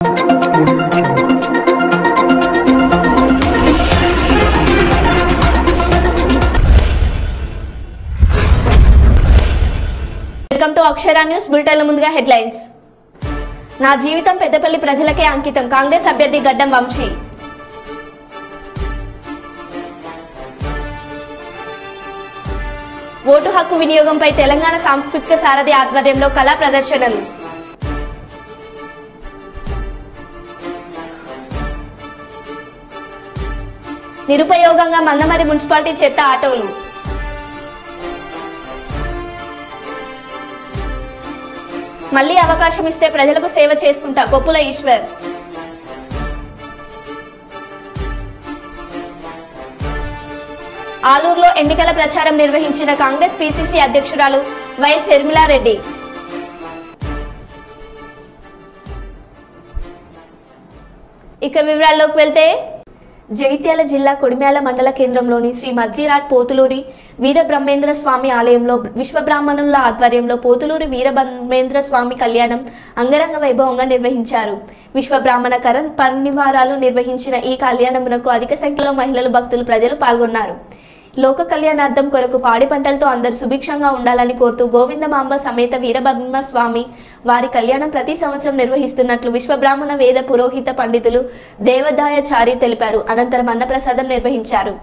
Welcome to Akshara news bulletin. ముందుగా headlines. నా జీవితం పెద్దపల్లి ప్రజలకే అంకితం, కాంగ్రెస్ అభ్యర్థి గడ్డం వంశీ. ఓటు హక్కు వినియోగంపై తెలంగాణ సాంస్కృతిక సారథి ఆధ్వర్యంలో కళా ప్రదర్శనలు. నిరుపయోగంగా మందమరి మున్సిపాలిటీ చెత్త ఆటోలు. మళ్లీ అవకాశం ఇస్తే ప్రజలకు సేవ చేసుకుంటా, కొప్పుల ఈశ్వర్. ఆలూరులో ఎన్నికల ప్రచారం నిర్వహించిన కాంగ్రెస్ పిసిసి అధ్యక్షురాలు వైఎస్ షర్మిలారెడ్డి. ఇక వివరాల్లోకి వెళ్తే, జగిత్యాల జిల్లా కొడిమ్యాల మండల కేంద్రంలోని శ్రీ మధ్విరాట్ పోతులూరి వీరబ్రహ్మేంద్ర స్వామి ఆలయంలో విశ్వబ్రాహ్మణుల ఆధ్వర్యంలో పోతులూరి వీరబ్రహ్మేంద్ర స్వామి కళ్యాణం అంగరంగ వైభవంగా నిర్వహించారు. విశ్వబ్రాహ్మణ పరినివారాలు నిర్వహించిన ఈ కళ్యాణమునకు అధిక సంఖ్యలో మహిళలు, భక్తులు, ప్రజలు పాల్గొన్నారు. లోక కళ్యాణార్థం కొరకు పాడి పంటలతో అందరూ సుభిక్షంగా ఉండాలని కోరుతూ గోవిందమాంబ సమేత వీరబ్రహ్మ స్వామి వారి కళ్యాణం ప్రతి సంవత్సరం నిర్వహిస్తున్నట్లు విశ్వబ్రాహ్మణ వేద పురోహిత పండితులు దేవదాయచారి తెలిపారు. అనంతరం అన్నప్రసాదం నిర్వహించారు.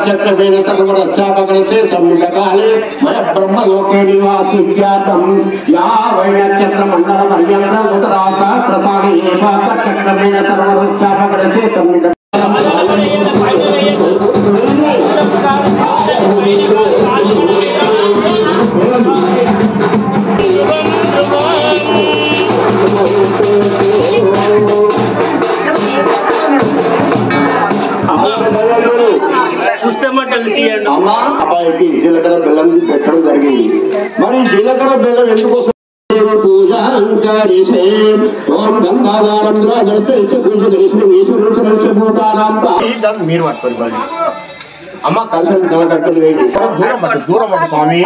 चक्रवेण सर्वरक्षापकरसे सम्मिलकाले मय ब्रह्मलोके निवासित्यातं या वैनक्षत्रमण्डल पर्यन्त उत्तरासहस्रसाणि चक्रवेण सर्वरक्षापकरसे सम्मिलकाले అబ్బాయికి జీలకర్ర బెల్లం పెట్టడం జరిగింది. మరి జీలకర్ర బెల్లం ఎందుకోసం? మీరు పట్టుకోండి అమ్మ, కలిసి దూరం పట్టు స్వామి,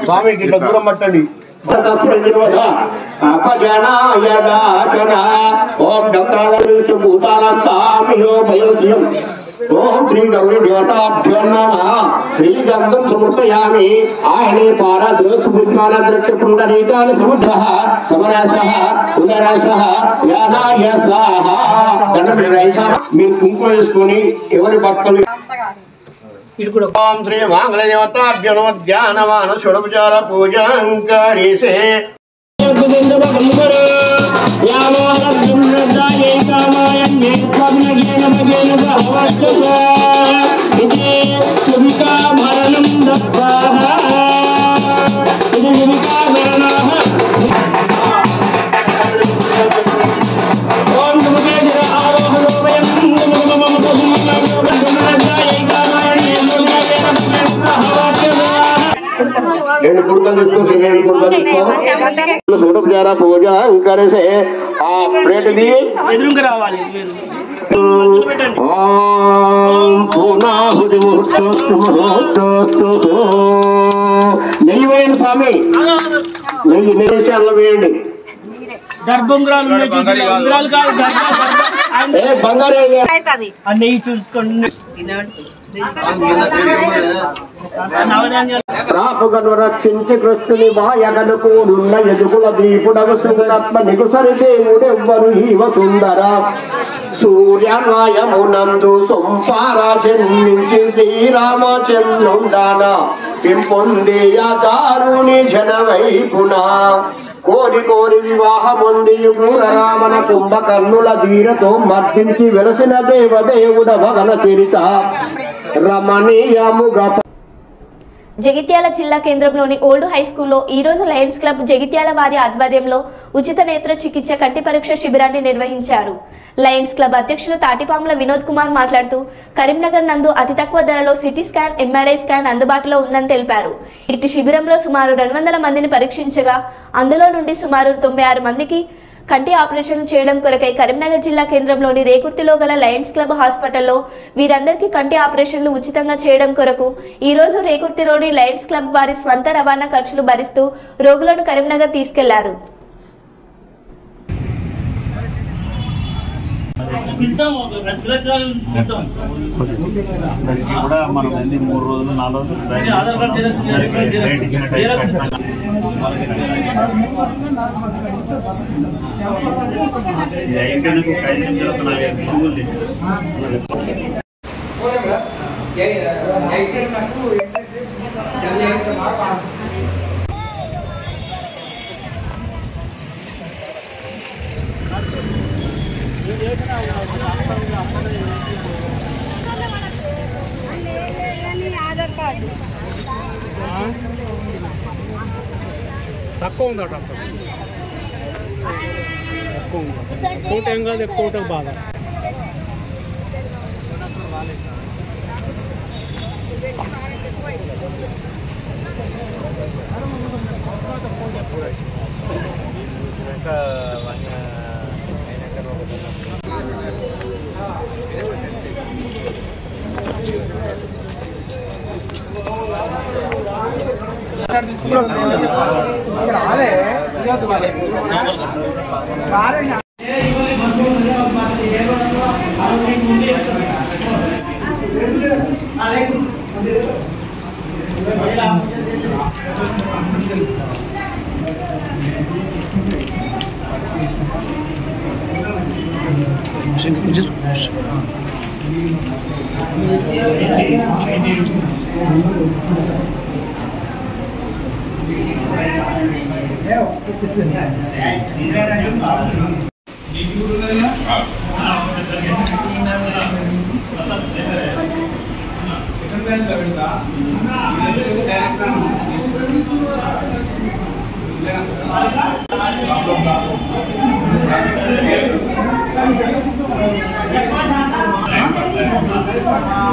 స్వామికి ఇట్లా దూరం పట్టండి. ఓం శ్రీ గౌరీ దేవతాభ్యో నమః. శ్రీగంధం సమర్పయామి. ఆయనే పారాద్రోసుపుత్రానద్రక్ష పుండరీకాని సముద్రః సమరాసః ఉదరాసః యాదాయ స్వాహ. దండం రైసా మీరు కుంకుమ వేసుకొని ఎవరి భక్తులు ఓం శ్రీ మంగళ దేవతాభ్యో నమః. ధ్యానమాన షోడోపచార పూజాంకరిసే పూజ ఇంకరేసే ఆ ప్లేట్ ది ఎదురుగా రావాలి. నెయ్యి వేయండి స్వామి, నెయ్యి నెయ్యేసి అల్ల వేయండి. దర్భంగురాలు బంగారు నెయ్యి చూసుకోండి. రాపుగను రక్షించి కృష్ణుని వాయగను కూడున్న ఎదుగుల దీపుడగు సుందరాత్మ నిగుసరి దేవుడెవ్వరు ఈవ సుందర సూర్యనాయమునందు సొంపారా జన్మించి శ్రీరామచంద్రుండాన పింపొందేయ దారుని జనవైపున కోరి కోరి వివాహమొందియు రామన కుంభకర్ణుల ధీరతో మర్దించి వెలసిన దేవదేవుడ భగన చరిత రమణీయముగా. జగిత్యాల జిల్లా కేంద్రంలోని ఓల్డ్ హై స్కూల్లో ఈరోజు లయన్స్ క్లబ్ జగిత్యాల వారి ఆధ్వర్యంలో ఉచిత నేత్ర చికిత్స కంటి పరీక్ష శిబిరాన్ని నిర్వహించారు. లయన్స్ క్లబ్ అధ్యక్షులు తాటిపాముల వినోద్ కుమార్ మాట్లాడుతూ కరీంనగర్ నందు అతి తక్కువ ధరలో సిటీ స్కాన్, ఎంఆర్ఐ స్కాన్ అందుబాటులో ఉందని తెలిపారు. ఇటు శిబిరంలో సుమారు 200 మందిని పరీక్షించగా అందులో నుండి సుమారు 96 మందికి కంటి ఆపరేషన్లు చేయడం కొరకై కరీంనగర్ జిల్లా కేంద్రంలోని రేకుర్తిలో గల లయన్స్ క్లబ్ హాస్పిటల్లో వీరందరికీ కంటి ఆపరేషన్లు ఉచితంగా చేయడం కొరకు ఈ రోజు రేకుర్తిలోని లయన్స్ క్లబ్ వారి స్వంత రవాణా ఖర్చులు భరిస్తూ రోగులను కరీంనగర్ తీసుకెళ్లారు. కూడా మనం 3 రోజులు 4 రోజులు ఆధార్ కార్డు తక్కువ ఉందట, తక్కువ ఉంది. ఎక్కువ ఏం కాదు, ఎక్కువ బాధ.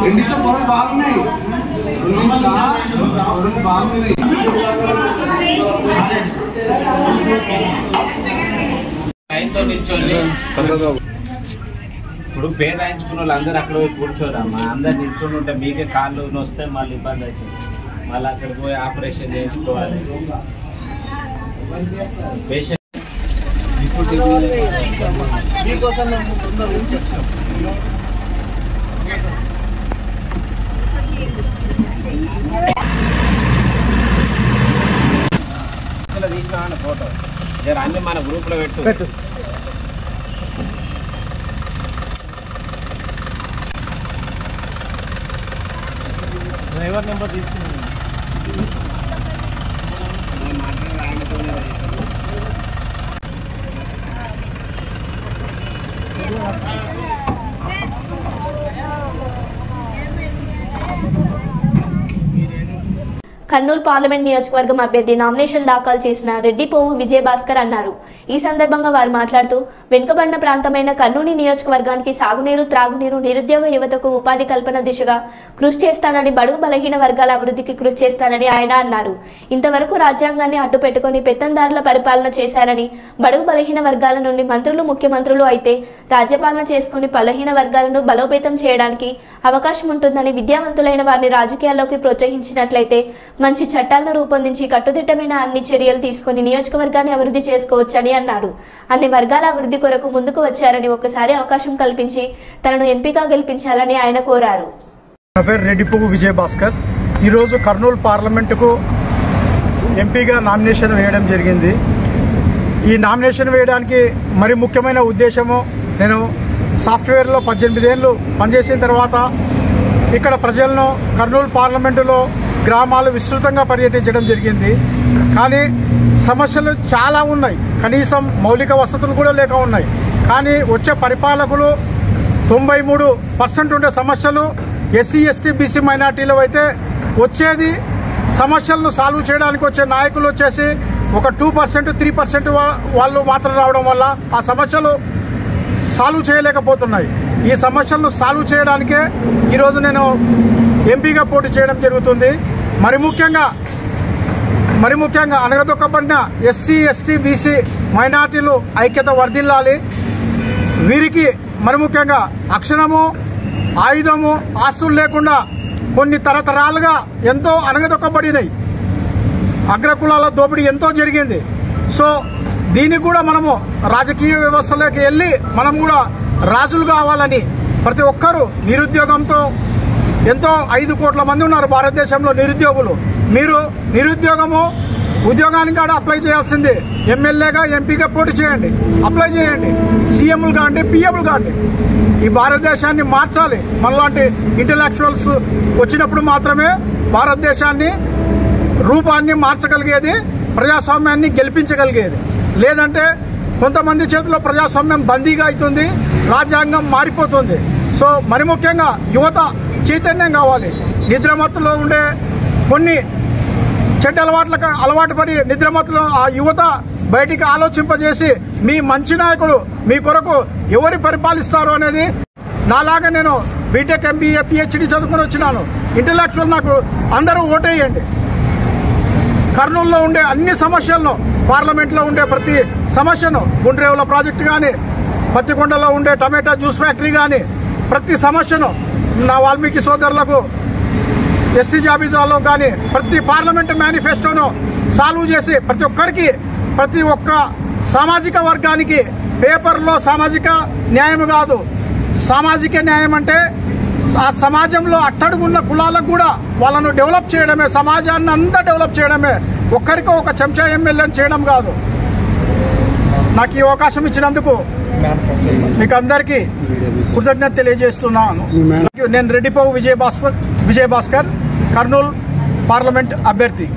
రెండిట్లో పొరలు బాగున్నాయి, బాగున్నాయి. ఇప్పుడు పేరు రాయించుకున్న వాళ్ళు అందరూ అక్కడ పోయి కూర్చోరమ్మా. అందరు నిల్చొని ఉంటే మీకే కాళ్ళు వస్తే మళ్ళీ ఇబ్బంది అవుతుంది. మళ్ళీ అక్కడ పోయి ఆపరేషన్ చేసుకోవాలి. పేషెంట్ మీకోసం తీసిన ఫోటో జర అన్ని మన గ్రూప్ లో పెట్టు. డ్రైవర్ నెంబర్ తీసుకున్నాను. కర్నూలు పార్లమెంట్ నియోజకవర్గం అభ్యర్థి నామినేషన్ దాఖలు చేసిన రెడ్డిపోవు విజయభాస్కర్ అన్నారు. ఈ సందర్భంగా వారు మాట్లాడుతూ వెనుకబడిన ప్రాంతమైన కర్నూలు నియోజకవర్గానికి సాగునీరు, త్రాగునీరు, నిరుద్యోగ యువతకు ఉపాధి కల్పన దిశగా కృషి చేస్తానని, బడుగు బలహీన వర్గాల అభివృద్ధికి కృషి చేస్తానని ఆయన అన్నారు. ఇంతవరకు రాజ్యాంగాన్ని అడ్డు పెట్టుకుని పెత్తందారుల పరిపాలన చేశారని, బడుగు బలహీన వర్గాల నుండి మంత్రులు, ముఖ్యమంత్రులు అయితే రాజ్యపాలన చేసుకుని బలహీన వర్గాలను బలోపేతం చేయడానికి అవకాశం ఉంటుందని, విద్యావంతులైన వారిని రాజకీయాల్లోకి ప్రోత్సహించినట్లయితే మంచి చట్టాలను రూపొందించి కట్టుదిట్టమైన అన్ని చర్యలు తీసుకుని నియోజకవర్గాన్ని అభివృద్ధి చేసుకోవచ్చని అన్నారు. అన్ని వర్గాల అభివృద్ధి కొరకు ముందుకు వచ్చారని, ఒక్కసారి అవకాశం కల్పించి తనను ఎంపీగా గెలిపించాలని ఆయన కోరారు. నా పేరు రెడ్డిపువ్వు విజయభాస్కర్. ఈరోజు కర్నూలు పార్లమెంటుకు ఎంపీగా నామినేషన్ వేయడం జరిగింది. ఈ నామినేషన్ వేయడానికి మరి ముఖ్యమైన ఉద్దేశము, నేను సాఫ్ట్వేర్లో 18 ఏళ్ళు పనిచేసిన తర్వాత ఇక్కడ ప్రజలను కర్నూలు పార్లమెంటులో గ్రామాలు విస్తృతంగా పర్యటించడం జరిగింది. కానీ సమస్యలు చాలా ఉన్నాయి, కనీసం మౌలిక వసతులు కూడా లేక ఉన్నాయి. కానీ వచ్చే పరిపాలకులు 93% ఉండే సమస్యలు ఎస్సీ ఎస్టీ బీసీ మైనార్టీలు అయితే వచ్చేది సమస్యలను సాల్వ్ చేయడానికి వచ్చే నాయకులు వచ్చేసి ఒక 2% 3% వాళ్ళు మాత్రం రావడం వల్ల ఆ సమస్యలు సాల్వ్ చేయలేకపోతున్నాయి. ఈ సమస్యలను సాల్వ్ చేయడానికే ఈరోజు నేను ఎంపీగా పోటీ చేయడం జరుగుతుంది. మరి ముఖ్యంగా అణగదొక్కబడిన ఎస్సీ ఎస్టీ బీసీ మైనార్టీలు ఐక్యత వర్ధిల్లాలి. వీరికి మరి ముఖ్యంగా అక్షరము ఆయుధము ఆస్తులు లేకుండా కొన్ని తరతరాలుగా ఎంతో అణగదొక్కబడినాయి. అగ్రకులాల దోపిడీ ఎంతో జరిగింది. సో దీనికి కూడా మనము రాజకీయ వ్యవస్థలోకి వెళ్ళి మనం కూడా రాజులు కావాలని ప్రతి ఒక్కరూ నిరుద్యోగంతో ఎంతో 5 కోట్ల మంది ఉన్నారు భారతదేశంలో నిరుద్యోగులు. మీరు ఉద్యోగానికి కూడా అప్లై చేయాల్సింది. ఎమ్మెల్యేగా ఎంపీగా పోటీ చేయండి, అప్లై చేయండి. సీఎంలు కాండి, పిఎంలు కాండి. ఈ భారతదేశాన్ని మార్చాలి. మనలాంటి ఇంటలెక్చువల్స్ వచ్చినప్పుడు మాత్రమే భారతదేశాన్ని రూపాన్ని మార్చగలిగేది, ప్రజాస్వామ్యాన్ని గెలిపించగలిగేది. లేదంటే కొంతమంది చేతిలో ప్రజాస్వామ్యం బందీగా అవుతుంది, రాజ్యాంగం మారిపోతుంది. సో మరి ముఖ్యంగా యువత చైతన్యం కావాలి. నిద్రమత్తులో ఉండే కొన్ని చెడ్డ అలవాటు పడి నిద్రమత్తులో ఆ యువత బయటికి ఆలోచింపజేసి మీ మంచి నాయకుడు మీ కొరకు ఎవరు పరిపాలిస్తారు అనేది. నాలాగా నేను బీటెక్ ఎంబీఏ పిహెచ్డి చదువుకుని వచ్చినాను. ఇంటలెక్చువల్ నాకు అందరూ ఓటేయండి. కర్నూలులో ఉండే అన్ని సమస్యలను, పార్లమెంట్లో ఉండే ప్రతి సమస్యను, గుండ్రేవుల ప్రాజెక్టు కానీ, పత్తికొండలో ఉండే టమాటా జ్యూస్ ఫ్యాక్టరీ కానీ, ప్రతి సమస్యను నా వాల్మీకి సోదరులకు ఎస్టీ జాబితాలో కానీ ప్రతి పార్లమెంటు మేనిఫెస్టోను సాల్వ్ చేసి ప్రతి ఒక్క సామాజిక వర్గానికి పేపర్లో సామాజిక న్యాయం కాదు, సామాజిక న్యాయం అంటే ఆ సమాజంలో అట్టడుగున్న కులాలకు కూడా వాళ్ళను డెవలప్ చేయడమే, సమాజాన్ని అంతా డెవలప్ చేయడమే. ఒక్కరికో ఒక చెంచా ఎమ్మెల్యేని చేయడం కాదు. నాకు ఈ అవకాశం ఇచ్చినందుకు మీకు అందరికీ కృతజ్ఞత తెలియజేస్తున్నాను. నేను రెడ్డిపువ్వు విజయభాస్కర్, కర్నూలు పార్లమెంట్ అభ్యర్థి.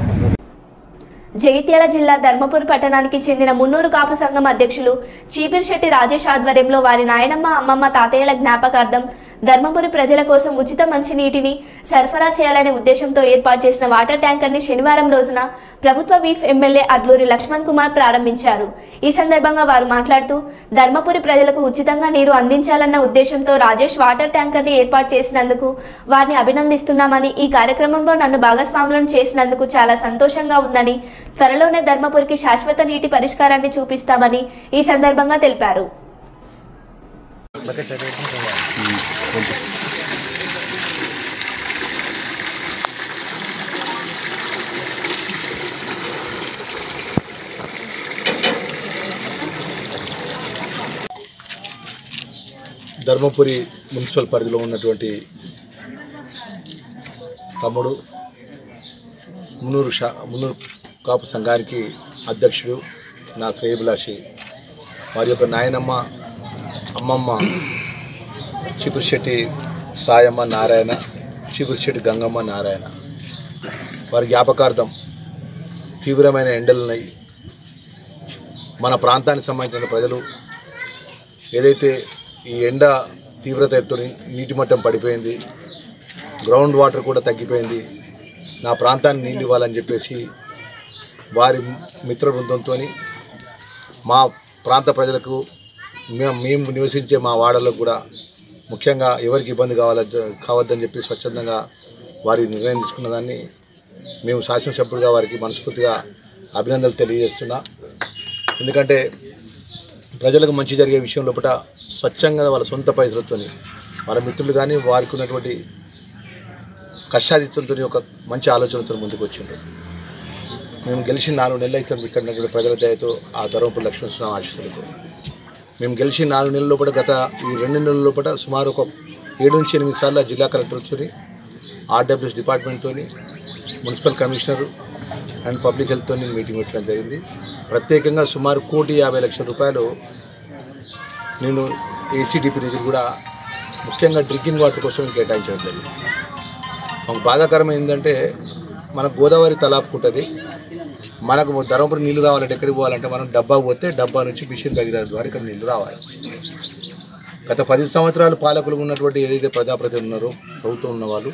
జగిత్యాల జిల్లా ధర్మపురి పట్టణానికి చెందిన మున్నూరు కాపు సంఘం అధ్యక్షులు చీపిరిశెట్టి రాజేష్ ఆధ్వర్యంలో వారి నాయనమ్మ, అమ్మమ్మ, తాతయ్యల జ్ఞాపకార్థం ధర్మపురి ప్రజల కోసం ఉచిత మంచినీటిని సరఫరా చేయాలనే ఉద్దేశంతో ఏర్పాటు చేసిన వాటర్ ట్యాంకర్ని శనివారం రోజున ప్రభుత్వ వీఫ్ ఎమ్మెల్యే అడ్లూరి లక్ష్మణ్ కుమార్ ప్రారంభించారు. ఈ సందర్భంగా వారు మాట్లాడుతూ ధర్మపురి ప్రజలకు ఉచితంగా నీరు అందించాలన్న ఉద్దేశంతో రాజేష్ వాటర్ ట్యాంకర్ని ఏర్పాటు చేసినందుకు వారిని అభినందిస్తున్నామని, ఈ కార్యక్రమంలో నన్ను భాగస్వాములను చేసినందుకు చాలా సంతోషంగా ఉందని, త్వరలోనే ధర్మపురికి శాశ్వత నీటి పరిష్కారాన్ని చూపిస్తామని ఈ సందర్భంగా తెలిపారు. ధర్మపురి మున్సిపల్ పరిధిలో ఉన్నటువంటి తమ్ముడు మున్నూరు కాపు సంఘానికి అధ్యక్షుడు, నా శ్రేయభిలాషి, వారి యొక్క నాయనమ్మ, అమ్మమ్మ చీపురిశెట్టి సాయమ్మ నారాయణ, చీపురిశెట్టి గంగమ్మ నారాయణ, వారి జ్ఞాపకార్థం తీవ్రమైన ఎండలున్నాయి. మన ప్రాంతానికి సంబంధించిన ప్రజలు ఏదైతే ఈ ఎండ తీవ్రతతో నీటి మట్టం పడిపోయింది, గ్రౌండ్ వాటర్ కూడా తగ్గిపోయింది, నా ప్రాంతాన్ని నీళ్ళు ఇవ్వాలని చెప్పేసి వారి మిత్ర బృందంతో మా ప్రాంత ప్రజలకు, మేము నివసించే మా వాడలకు కూడా ముఖ్యంగా ఎవరికి ఇబ్బంది కావద్దని చెప్పి స్వచ్ఛందంగా వారి నిర్ణయం తీసుకున్న దాన్ని మేము శాసనసభ్యులుగా వారికి మనస్ఫూర్తిగా అభినందనలు తెలియజేస్తున్నా. ఎందుకంటే ప్రజలకు మంచి జరిగే విషయం లోపల స్వచ్ఛంగా వాళ్ళ సొంత పైసలతో వాళ్ళ మిత్రులు కానీ వారికి ఉన్నటువంటి కష్టాదిత్యంతో ఒక మంచి ఆలోచనతో ముందుకు వచ్చిండ్రు. మేము గెలిచి 4 నెలలు అయితే ఇక్కడ ప్రజల దయతో, ఆ ధర్మపురి లక్ష్మణస్వామి ఆశీస్సులతో మేము గెలిచి 4 నెలల లోపల, గత ఈ 2 నెలల లోపల సుమారు ఒక 7 నుంచి 8 సార్లు జిల్లా కలెక్టర్ వచ్చి ఆర్డబ్ల్యూఎస్ డిపార్ట్మెంట్తో, మున్సిపల్ కమిషనర్ అండ్ పబ్లిక్ హెల్త్తో మీటింగ్ పెట్టడం జరిగింది. ప్రత్యేకంగా సుమారు 1,50,00,000 రూపాయలు నేను ఏసీడీపీ నిధులు కూడా ముఖ్యంగా డ్రింకింగ్ వాటర్ కోసం కేటాయించడం జరిగింది. మాకు బాధాకరం ఏంటంటే మనకు గోదావరి తలాపుకుంటుంది. మనకు ధర్మపురి నీళ్ళు రావాలంటే ఎక్కడికి పోవాలంటే మనం డబ్బా పోతే డబ్బా నుంచి మిషన్ భగీరథ ద్వారా ఇక్కడ నీళ్ళు రావాలి. గత 10 సంవత్సరాలు పాలకులు ఉన్నటువంటి ఏదైతే ప్రజాప్రతినిధులు ఉన్నారో ప్రభుత్వం ఉన్న వాళ్ళు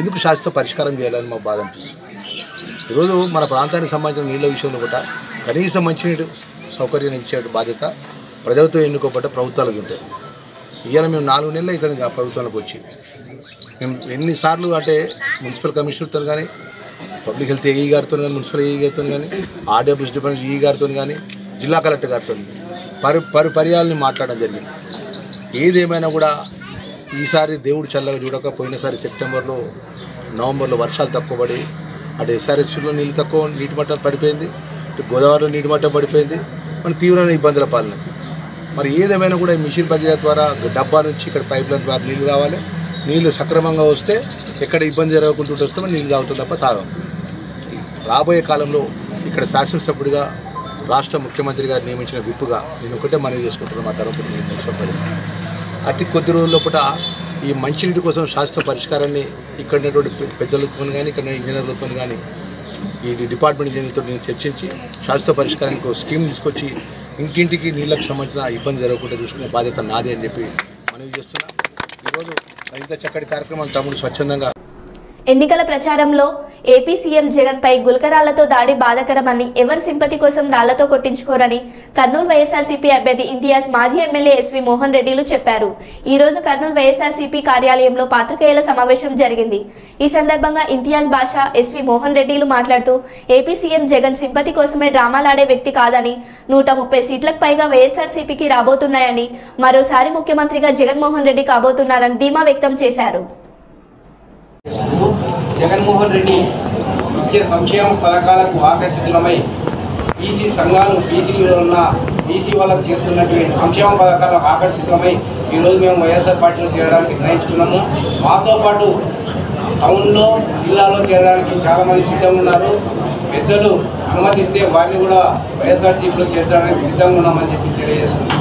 ఎందుకు శాశ్వత పరిష్కారం చేయాలని మాకు బాధ అనిపిస్తుంది. ఈరోజు మన ప్రాంతానికి సంబంధించిన నీళ్ళ విషయంలో కూడా కనీసం మంచినీటి సౌకర్యం ఇచ్చే బాధ్యత ప్రజలతో ఎన్నుకోబడ్డ ప్రభుత్వాలకు ఉంటాయి. ఇవాళ మేము 4 నెలలు అవుతుంది ఆ ప్రభుత్వంలోకి వచ్చి. మేము ఎన్నిసార్లు అంటే మున్సిపల్ కమిషనర్తో కానీ, పబ్లిక్ హెల్త్ ఏఈ గారితో కానీ, మున్సిపల్ ఏఈ గారితో కానీ, ఆర్డబ్ల్యూఎస్ డిపార్ట్మెంట్ ఈఈ గారితో కానీ, జిల్లా కలెక్టర్ గారితో పర్యాలని మాట్లాడడం జరిగింది. ఏదేమైనా కూడా ఈసారి దేవుడు చల్లగా చూడక పోయినసారి సెప్టెంబర్లో, నవంబర్లో వర్షాలు తక్కువ పడి అటు ఎస్ఆర్ఎస్పీలో నీటి మట్టం పడిపోయింది, ఇటు గోదావరిలో నీటి మట్టం పడిపోయింది. మన తీవ్రమైన ఇబ్బందుల పాలన. మరి ఏదేమైనా కూడా ఈ మిషన్ భగీరథ ద్వారా డబ్బా నుంచి ఇక్కడ పైప్ లైన్ ద్వారా నీళ్ళు రావాలి. నీళ్ళు సక్రమంగా వస్తే ఎక్కడ ఇబ్బంది జరగకుండా వస్తే మనం నీళ్ళు తాగుతాం తప్ప తాగం. రాబోయే కాలంలో ఇక్కడ శాసనసభ్యుడిగా రాష్ట్ర ముఖ్యమంత్రి గారు నియమించిన విప్పుగా నేను ఒకటే మనవి చేసుకుంటున్నాను. మా ధర్మపురి మున్సిపల్ అతి కొద్ది రోజుల్లోపట ఈ మంచినీటి కోసం శాశ్వత పరిష్కారాన్ని ఇక్కడ ఉన్నటువంటి పెద్దలతో కానీ, ఇక్కడ ఇంజనీర్లతో కానీ, ఈ డిపార్ట్మెంట్ ఇంజనీర్తో నేను చర్చించి శాశ్వత పరిష్కారానికి ఒక స్కీమ్ తీసుకొచ్చి ఇంటింటికి నీళ్ళకు సంబంధించిన ఇబ్బంది జరగకుండా చూసుకునే బాధ్యత నాది అని చెప్పి మనవి చేస్తున్నా. ఈరోజు ఇంత చక్కటి కార్యక్రమం తమ్ముడు స్వచ్ఛందంగా ఎన్నికల ప్రచారంలో ఏపీ సీఎం జగన్ పై గులకరాళ్లతో దాడి బాధాకరమని, ఎవరి సింపతి కోసం రాళ్లతో కొట్టించుకోరని కర్నూలు వైఎస్ఆర్సీపీ అభ్యర్థి ఇంతియాజ్ మాజీ ఎమ్మెల్యే ఎస్వి మోహన్ రెడ్డిలు చెప్పారు. ఈ రోజు కర్నూలు వైఎస్ఆర్సీపీ కార్యాలయంలో పాత్రికేయుల సమావేశం జరిగింది. ఈ సందర్భంగా ఇంతియాజ్ బాషా, ఎస్వి మోహన్ రెడ్డిలు మాట్లాడుతూ ఏపీ సీఎం జగన్ సింపతి కోసమే డ్రామాలాడే వ్యక్తి కాదని, 130 సీట్లకు పైగా వైఎస్ఆర్సీపీకి రాబోతున్నాయని, మరోసారి ముఖ్యమంత్రిగా జగన్మోహన్ రెడ్డి కాబోతున్నారని ధీమా వ్యక్తం చేశారు. జగన్మోహన్ రెడ్డి ఇచ్చే సంక్షేమ పథకాలకు ఆకర్షితులమై బీసీ సంఘాలు, బీసీలో ఉన్న బీసీ వాళ్ళకు చేస్తున్నటువంటి సంక్షేమ పథకాలకు ఆకర్షితులమై ఈరోజు మేము వైఎస్ఆర్ పార్టీలో చేరడానికి నిర్ణయించుకున్నాము. మాతో పాటు టౌన్లో, జిల్లాలో చేరడానికి చాలామంది సిద్ధంగా ఉన్నారు. పెద్దలు అనుమతిస్తే వారిని కూడా వైఎస్ఆర్సీపీలో చేర్చడానికి సిద్ధంగా ఉన్నామని చెప్పి తెలియజేస్తున్నాం.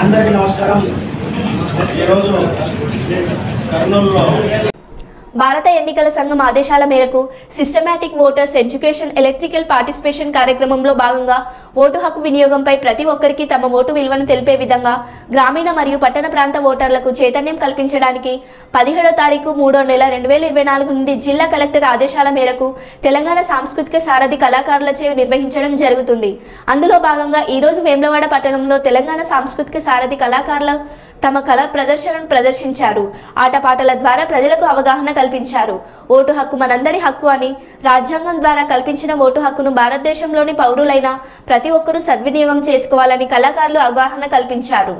అందరికీ నమస్కారం. ఈరోజు కర్నూలులో భారత ఎన్నికల సంఘం ఆదేశాల మేరకు systematic voters education electrical participation కార్యక్రమంలో భాగంగా ఓటు హక్కు వినియోగంపై ప్రతి ఒక్కరికి తమ ఓటు విలువను తెలిపే విధంగా గ్రామీణ మరియు పట్టణ ప్రాంత ఓటర్లకు చైతన్యం కల్పించడానికి 17వ తారీఖు 3వ నెల 2024 నుండి జిల్లా కలెక్టర్ ఆదేశాల మేరకు తెలంగాణ సాంస్కృతిక సారథి కళాకారులచే నిర్వహించడం జరుగుతుంది. అందులో భాగంగా ఈరోజు వేములవాడ పట్టణంలో తెలంగాణ సాంస్కృతిక సారథి కళాకారుల తమ కళా ప్రదర్శనను ప్రదర్శించారు. ఆటపాటల ద్వారా ప్రజలకు అవగాహన కల్పించారు. ఓటు హక్కు మనందరి హక్కు అని, రాజ్యాంగం ద్వారా కల్పించిన ఓటు హక్కును భారతదేశంలోని పౌరులైన ప్రతి ఒక్కరూ సద్వినియోగం చేసుకోవాలని కళాకారులు అవగాహన కల్పించారు.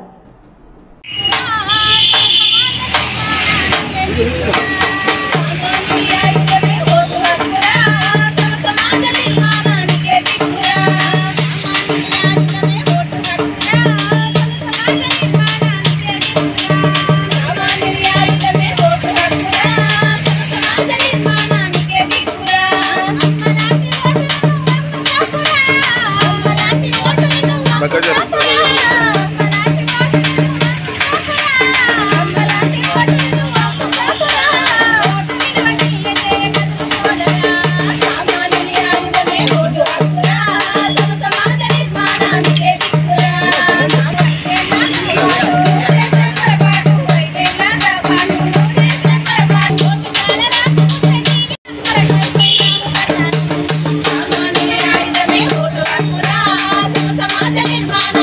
నిర్మాణ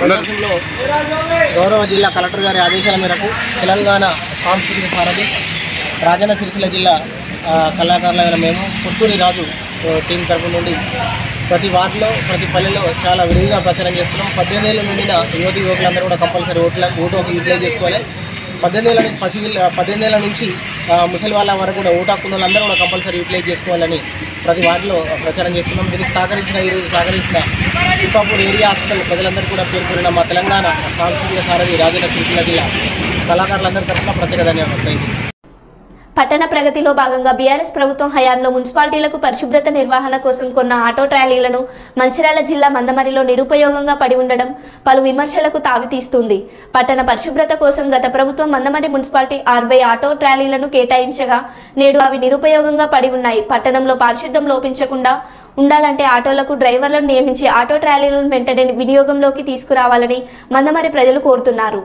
ప్రదర్శనలో గౌరవ జిల్లా కలెక్టర్ గారి ఆదేశాల మేరకు తెలంగాణ సాంస్కృతిక సారథి రాజన్న సిరిసిల్ల జిల్లా కళాకారులైన మేము పుత్తూరి రాజు టీం తరఫు నుండి ప్రతి వార్డులో ప్రతి పల్లెలో చాలా విరివిగా ప్రచారం చేస్తున్నాం. 18 ఏళ్ళ నుండిన యువకులందరూ కూడా కంపల్సరీ ఓటు యూటిలైజ్ చేసుకోవాలి. 18 ఏళ్ళ నుంచి ముసలి వాళ్ళ వరకు కూడా ఓటు హక్కున్న వాళ్ళందరూ కూడా కంపల్సరీ యూటిలైజ్ చేసుకోవాలని ప్రతి వార్డులో ప్రచారం చేస్తున్నాం. దీనికి సహకరించిన తిప్పాపూర్ ఏరియా హాస్పిటల్ ప్రజలందరూ కూడా పేర్కొన్న మా తెలంగాణ సాంస్కృతిక సారథి రాజన్న సిరిసిల్ల జిల్లా కళాకారులందరి తరఫున ప్రత్యేక ధన్యవాదాలు. Thank you. పట్టణ ప్రగతిలో భాగంగా బీఆర్ఎస్ ప్రభుత్వం హయాంలో మున్సిపాలిటీలకు పరిశుభ్రత నిర్వహణ కోసం కొన్న ఆటో ట్రాలీలను మంచిర్యాల జిల్లా మందమరిలో నిరుపయోగంగా పడి ఉండడం పలు విమర్శలకు తావితీస్తుంది. పట్టణ పరిశుభ్రత కోసం గత ప్రభుత్వం మందమరి మున్సిపాలిటీ 60 ఆటో ట్రాలీలను కేటాయించగా నేడు అవి నిరుపయోగంగా పడి ఉన్నాయి. పట్టణంలో పారిశుద్ధ్యం లోపించకుండా ఉండాలంటే ఆటోలకు డ్రైవర్లను నియమించి ఆటో ట్రాలీలను వెంటనే వినియోగంలోకి తీసుకురావాలని మందమరి ప్రజలు కోరుతున్నారు.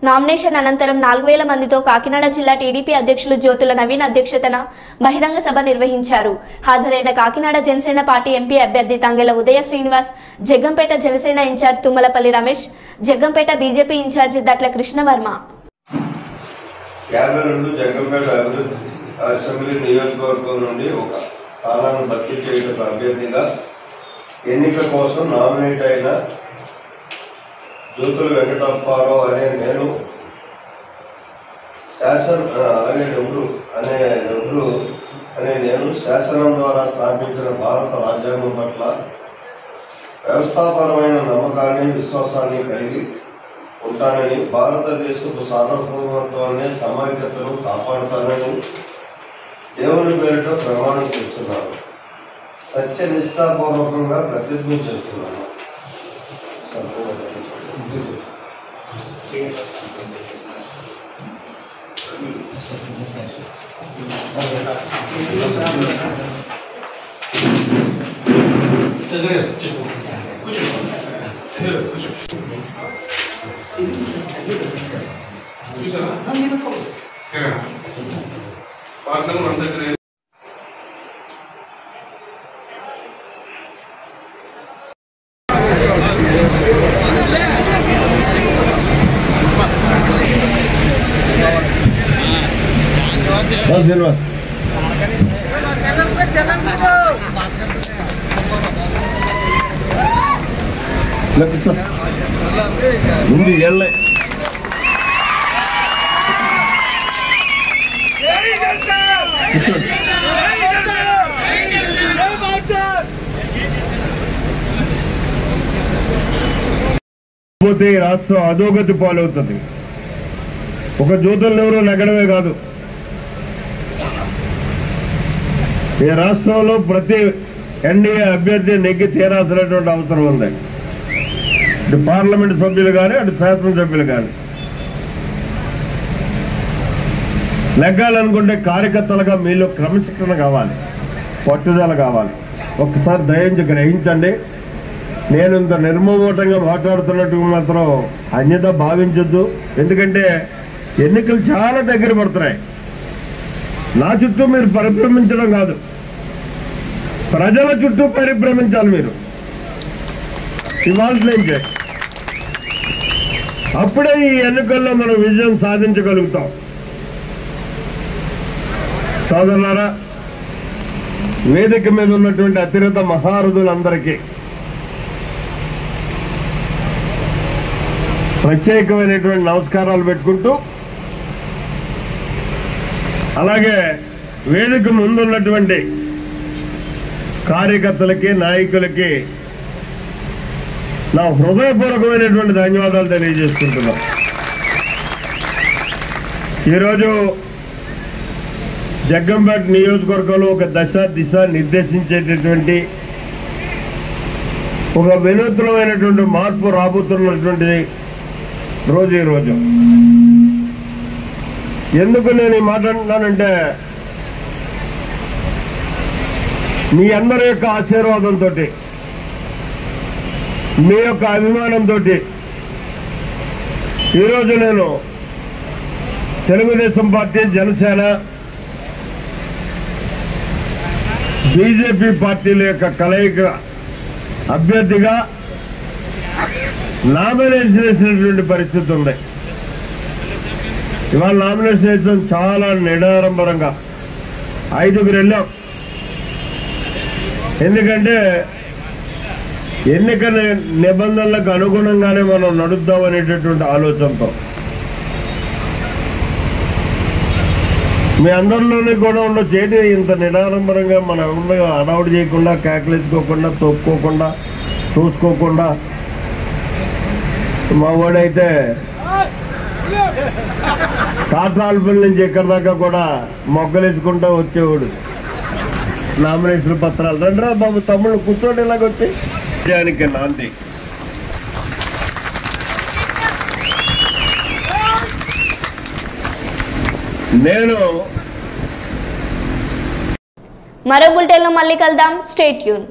నామినేషన్ అనంతరం 4000 మందితో కాకినాడ జిల్లా టీడీపీ అధ్యక్షులు జ్యోతుల నవీన్ అధ్యక్షతన బహిరంగ సభ నిర్వహించారు. హాజరైన కాకినాడ జనసేన పార్టీ ఎంపీ అభ్యర్థి Tangela Udaya Srinivas, Jaggampeta Janasena incharge Tummalapalli Ramesh, Jaggampeta BJP incharge Datla Krishnavarma. 52 Jaggampeta assembly నియోజకవర్గం నుండి ఒక స్థానాన్ని భర్తీ చేయడం అభ్యర్థిగా ఎన్నిక కోసం నామినేట్ అయిన జ్యోతుల వెంకటప్పారావు అనే నేను శాసనం ద్వారా స్థాపించిన భారత రాజ్యాంగం పట్ల వ్యవస్థాపరమైన నమ్మకాన్ని విశ్వాసాన్ని కలిగి ఉంటానని, భారతదేశపు సార్వభౌమత్వాన్ని సమైక్యతను కాపాడుతానని దేవుని పేరిట ప్రమాణం చేస్తున్నాను. సత్యనిష్టాపూర్వకంగా ప్రతిజ్ఞ చేస్తున్నాను. ముందు వెళ్ళే పోతే రాష్ట్రం అధోగతి పాలవుతుంది. ఒక జ్యోతులను ఎవరో నెగ్గడమే కాదు, ఈ రాష్ట్రంలో ప్రతి ఎన్డీఏ అభ్యర్థి నెగ్గి తీరాల్సినటువంటి అవసరం ఉంది. ఇటు పార్లమెంటు సభ్యులు కానీ అటు శాసనసభ్యులు కానీ నెగ్గాలనుకుంటే కార్యకర్తలుగా మీలో క్రమశిక్షణ కావాలి, పట్టుదల కావాలి. ఒక్కసారి దయించి గ్రహించండి. నేను ఇంత నిర్మోహటంగా మాట్లాడుతున్నట్టు మాత్రం అన్యత భావించొద్దు. ఎందుకంటే ఎన్నికలు చాలా దగ్గర పడుతున్నాయి. నా చుట్టూ మీరు పరిభ్రమించడం కాదు, ప్రజల చుట్టూ పరిభ్రమించాలి. మీరు ఇవాళ నుంచి అప్పుడే ఈ ఎన్నికల్లో మనం విజయం సాధించగలుగుతాం. సోదరులారా, వేదిక మీద ఉన్నటువంటి అతిరథ మహారథులందరికీ ప్రత్యేకమైనటువంటి నమస్కారాలు పెట్టుకుంటూ, అలాగే వేదిక ముందున్నటువంటి కార్యకర్తలకి, నాయకులకి నా హృదయపూర్వకమైనటువంటి ధన్యవాదాలు తెలియజేసుకుంటున్నాను. ఈరోజు జగ్గంపేట నియోజకవర్గంలో ఒక దశ దిశ నిర్దేశించేటటువంటి ఒక వినూత్నమైనటువంటి మార్పు రాబోతున్నటువంటి రోజు ఈరోజు. ఎందుకు నేను ఈ మాట అంటున్నానంటే, మీ అందరి యొక్క ఆశీర్వాదంతో, మీ యొక్క అభిమానంతో ఈరోజు నేను తెలుగుదేశం పార్టీ, జనసేన, బీజేపీ పార్టీల యొక్క కలయిక అభ్యర్థిగా నామినేషన్ వేసినటువంటి పరిస్థితి ఉంది. ఇవాళ నామినేషన్ వేసిన చాలా నిడారంభరంగా 5గురు వెళ్ళాం. ఎందుకంటే ఎన్నికల నిబంధనలకు అనుగుణంగానే మనం నడుద్దాం అనేటటువంటి ఆలోచనతో మీ అందరిలోనే కూడా ఉన్న చేతి ఇంత నిడారంభరంగా మన అడౌట్ చేయకుండా, కేకలేసుకోకుండా, తొక్కుకోకుండా, చూసుకోకుండా, మా వాడైతే కాట్రాలపల్లి నుంచి ఎక్కడి దాకా కూడా మొగ్గలేసుకుంటూ వచ్చేవాడు. నామినేషన్ పత్రాలు రండిరా బాబు, తమ్ముళ్ళు కూర్చోండి, ఇలాగొచ్చి విజయానికి నాంది. నేను మరో బులెటిన్లో మళ్ళీ కలుద్దాం. Stay tune.